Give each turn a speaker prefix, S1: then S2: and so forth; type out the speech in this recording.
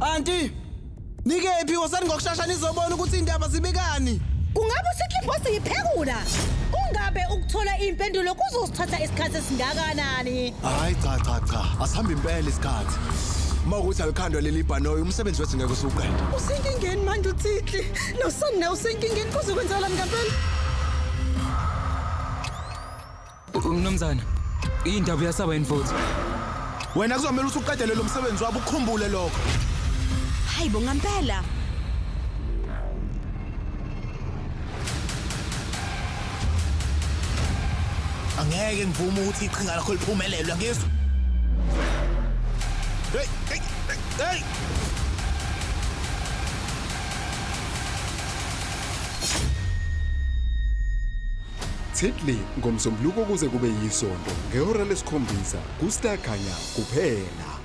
S1: Anti, nikephi wosani ngokushasha nizobona ukuthi indaba zibikani?
S2: Kungabe uSikhipho siyiphekula? Kungabe ukuthola impendulo kuzosithatha isikhathi esingakanani?
S3: Hayi cha, asihambe impela isikhathi. Mawukuthi alikhandwa leli bhanoyi umsebenzi wethu ngeke usuqede.
S2: Usenkingeni manje uThixi. Nosana usenkingeni kuzokwenzakalani ngempela?
S4: Mnumzana, indaba uyasaba yini futhi?
S3: Wena kuzomela ukuthi uqedele lo msebenzi wabo ukukhumbule lokho.
S2: Hayibo ngempela.
S3: Angeke ngivume ukuthi iqhinga lakho liphumelele ngizwe. Hey!
S5: Thirdly ngomsombuluko kuze kube yisonto ngehora lesikhombisa ku Star Khanya kuphela.